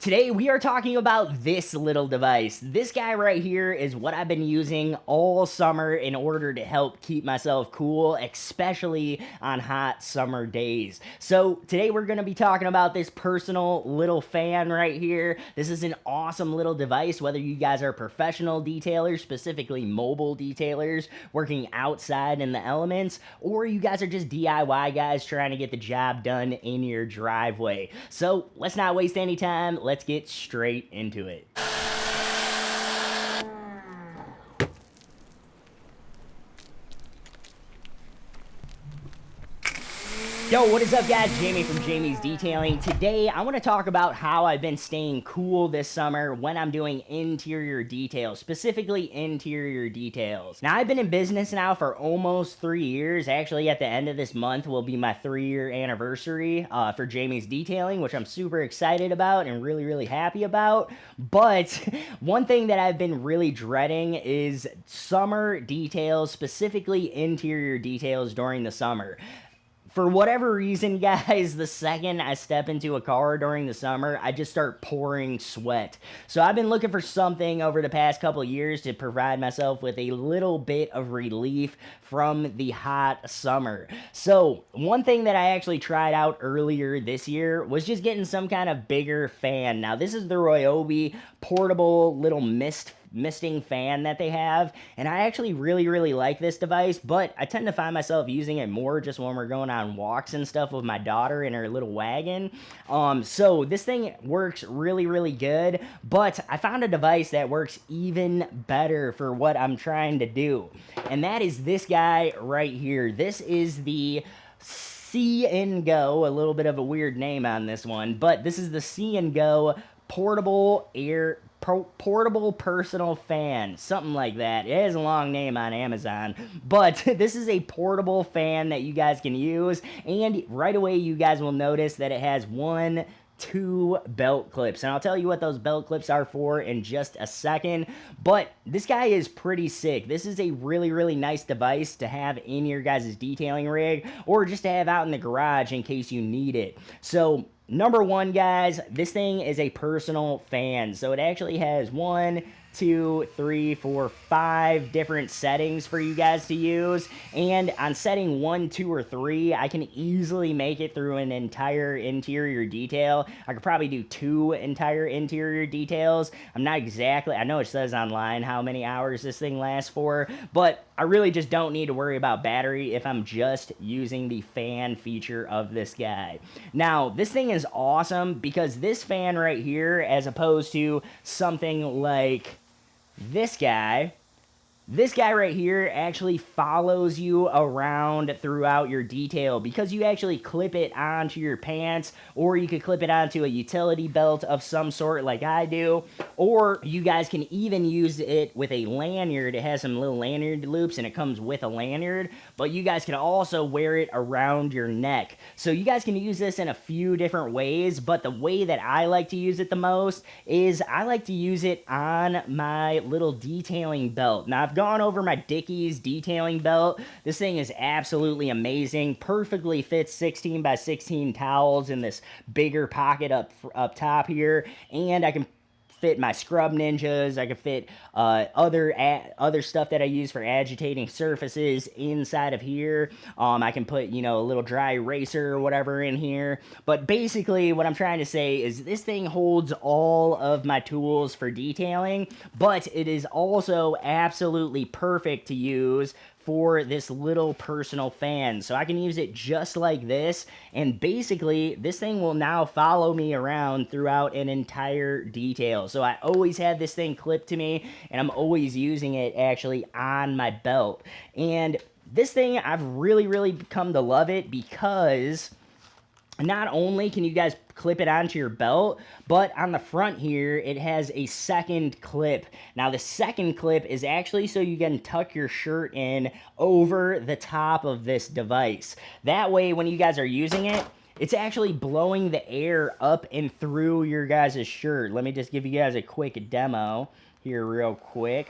Today we are talking about this little device. This guy right here is what I've been using all summer in order to help keep myself cool, especially on hot summer days. So today we're going to be talking about this personal little fan right here. This is an awesome little device, whether you guys are professional detailers, specifically mobile detailers, working outside in the elements, or you guys are just DIY guys trying to get the job done in your driveway. So let's not waste any time. Let's get straight into it. Yo, what is up guys? Jamie from Jamie's Detailing. Today, I want to talk about how I've been staying cool this summer when I'm doing interior details, specifically interior details. Now, I've been in business now for almost 3 years. Actually, at the end of this month will be my 3-year anniversary for Jamie's Detailing, which I'm super excited about and really happy about. But one thing that I've been really dreading is summer details, specifically interior details during the summer. For whatever reason, guys, the second I step into a car during the summer, I just start pouring sweat. So I've been looking for something over the past couple of years to provide myself with a little bit of relief from the hot summer. So one thing that I actually tried out earlier this year was just getting some kind of bigger fan. Now, this is the Ryobi portable little misting fan that they have, and I actually really like this device, but I tend to find myself using it more just when we're going on walks and stuff with my daughter in her little wagon. So this thing works really good, but I found a device that works even better for what I'm trying to do, and that is this guy right here. This is the Seandgo, a little bit of a weird name on this one, but this is the Seandgo portable personal fan, something like that. It has a long name on Amazon, but this is a portable fan that you guys can use, and right away you guys will notice that it has two belt clips, and I'll tell you what those belt clips are for in just a second. But this guy is pretty sick. This is a really nice device to have in your guys' detailing rig, or just to have out in the garage in case you need it. So number one, guys, this thing is a personal fan. So it actually has 1, 2, 3, 4, 5 different settings for you guys to use. And on setting 1, 2, or 3, I can easily make it through an entire interior detail. I could probably do 2 entire interior details. I'm not exactly, I know it says online how many hours this thing lasts for, but I really just don't need to worry about battery if I'm just using the fan feature of this guy. Now, this thing is awesome because this fan right here, as opposed to something like this guy right here actually follows you around throughout your detail, because you actually clip it onto your pants, or you could clip it onto a utility belt of some sort like I do, or you guys can even use it with a lanyard. It has some little lanyard loops and it comes with a lanyard, but you guys can also wear it around your neck. So you guys can use this in a few different ways, but the way that I like to use it the most is I like to use it on my little detailing belt. Now, I've gone over my Dickies detailing belt. This thing is absolutely amazing. Perfectly fits 16 by 16 towels in this bigger pocket up top here, and I can fit my scrub ninjas. I can fit other stuff that I use for agitating surfaces inside of here. I can put, a little dry eraser or whatever in here. But basically what I'm trying to say is this thing holds all of my tools for detailing, but it is also absolutely perfect to use for this little personal fan. So I can use it just like this, and basically this thing will now follow me around throughout an entire detail. So I always have this thing clipped to me, and I'm always using it actually on my belt. And this thing, I've really come to love it because not only can you guys clip it onto your belt, but on the front here, it has a second clip. Now, the second clip is actually so you can tuck your shirt in over the top of this device. That way, when you guys are using it, it's actually blowing the air up and through your guys' shirt. Let me just give you guys a quick demo here real quick.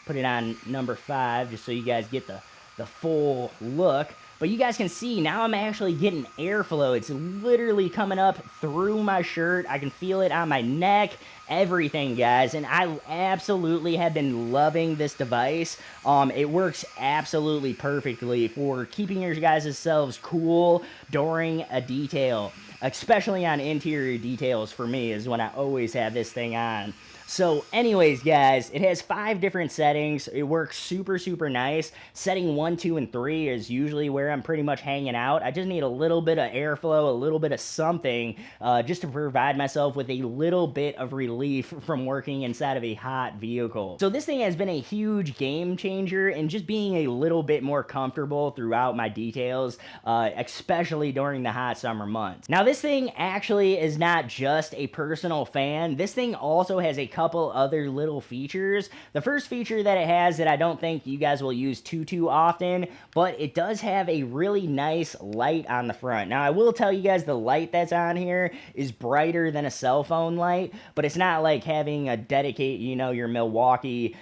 Put it on number 5 just so you guys get the full look. But you guys can see now I'm actually getting airflow. It's literally coming up through my shirt. I can feel it on my neck, everything, guys. And I absolutely have been loving this device. It works absolutely perfectly for keeping your guys' selves cool during a detail, especially on interior details. For me is when I always have this thing on. So anyways, guys, it has 5 different settings. It works super, super nice. Setting 1, 2, and 3 is usually where I'm pretty much hanging out. I just need a little bit of airflow, a little bit of something, just to provide myself with a little bit of relief from working inside of a hot vehicle. So this thing has been a huge game changer in just being a little bit more comfortable throughout my details, especially during the hot summer months. Now, this thing actually is not just a personal fan. This thing also has a couple other little features. The first feature that it has that I don't think you guys will use too often, but it does have a really nice light on the front. Now, I will tell you guys the light that's on here is brighter than a cell phone light, but it's not like having a dedicate, you know, your Milwaukee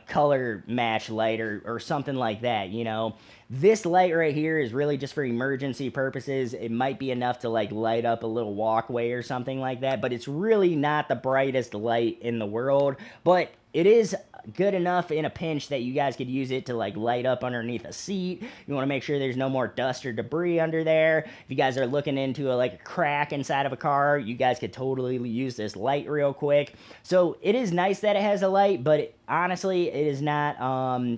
color match light or something like that, you know. This light right here is really just for emergency purposes. It might be enough to like light up a little walkway or something like that, but it's really not the brightest light in the world, but it is good enough in a pinch that you guys could use it to like light up underneath a seat. You want to make sure there's no more dust or debris under there. If you guys are looking into like a crack inside of a car, you guys could totally use this light real quick. So it is nice that it has a light, but honestly, it is not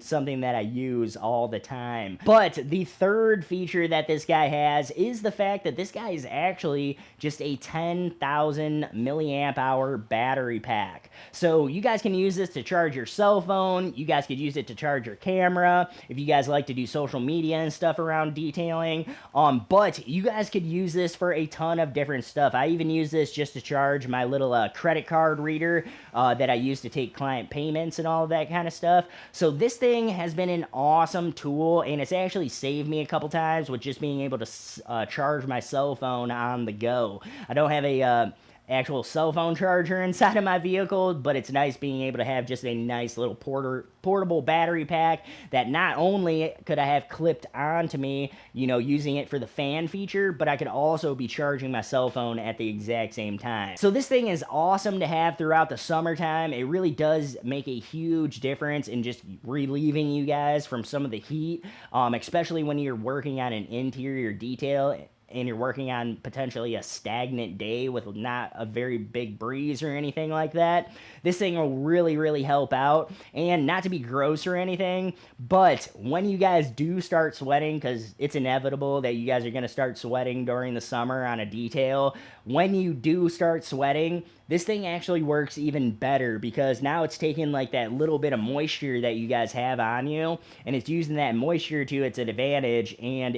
something that I use all the time. But the third feature that this guy has is the fact that this guy is actually just a 10,000 milliamp hour battery pack. So you guys can use this to charge your cell phone. You guys could use it to charge your camera if you guys like to do social media and stuff around detailing. But you guys could use this for a ton of different stuff. I even use this just to charge my little credit card reader that I use to take client payments and all of that kind of stuff. So this thing has been an awesome tool, and it's actually saved me a couple times with just being able to charge my cell phone on the go. I don't have a actual cell phone charger inside of my vehicle, but it's nice being able to have just a nice little portable battery pack that not only could I have clipped onto me, you know, using it for the fan feature, but I could also be charging my cell phone at the exact same time. So this thing is awesome to have throughout the summertime. It really does make a huge difference in just relieving you guys from some of the heat, especially when you're working on an interior detail and you're working on potentially a stagnant day with not a very big breeze or anything like that. This thing will really, really help out. And not to be gross or anything, but when you guys do start sweating, because it's inevitable that you guys are going to start sweating during the summer on a detail, when you do start sweating, this thing actually works even better because now it's taking like that little bit of moisture that you guys have on you, and it's using that moisture to its advantage, and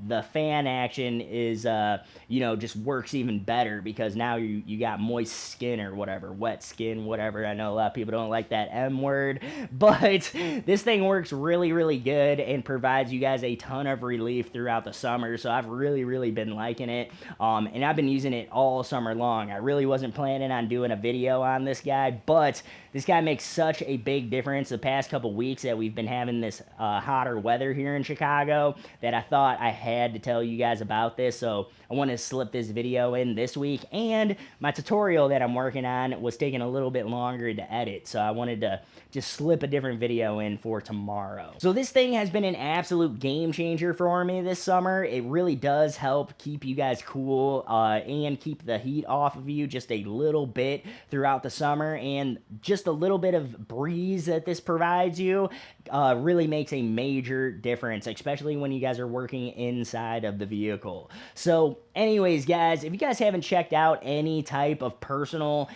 the fan action is, just works even better because now you got moist skin or whatever, wet skin, whatever. I know a lot of people don't like that M word, but this thing works really, really good and provides you guys a ton of relief throughout the summer, so I've really, really been liking it, and I've been using it all summer long. I really wasn't planning on doing a video on this guy, but this guy makes such a big difference the past couple weeks that we've been having this hotter weather here in Chicago that I thought I had to tell you guys about this, so I wanted to slip this video in this week, and my tutorial that I'm working on was taking a little bit longer to edit, so I wanted to just slip a different video in for tomorrow. So this thing has been an absolute game changer for me this summer. It really does help keep you guys cool and keep the heat off of you just a little bit throughout the summer, and just a little bit of breeze that this provides you really makes a major difference, especially when you guys are working inside of the vehicle. So anyways, guys, if you guys haven't checked out any type of personal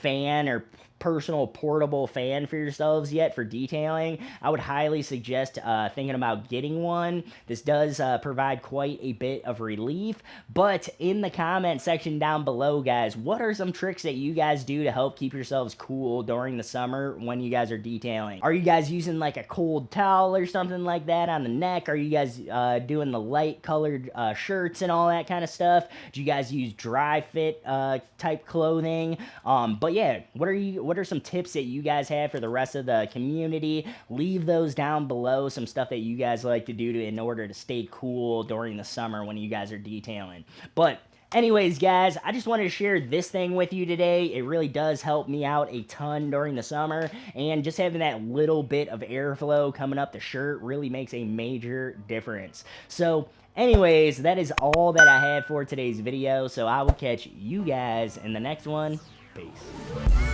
fan or personal portable fan for yourselves yet for detailing, I would highly suggest thinking about getting one. This does provide quite a bit of relief, but in the comment section down below, guys, what are some tricks that you guys do to help keep yourselves cool during the summer when you guys are detailing? Are you guys using like a cold towel or something like that on the neck? Are you guys doing the light colored shirts shirts and all that kind of stuff? Do you guys use dry fit type clothing? But yeah, what are some tips that you guys have for the rest of the community? Leave those down below. Some stuff that you guys like to do in order to stay cool during the summer when you guys are detailing. But anyways, guys, I just wanted to share this thing with you today. It really does help me out a ton during the summer, and just having that little bit of airflow coming up the shirt really makes a major difference. So anyways, that is all that I have for today's video, so I will catch you guys in the next one. Peace.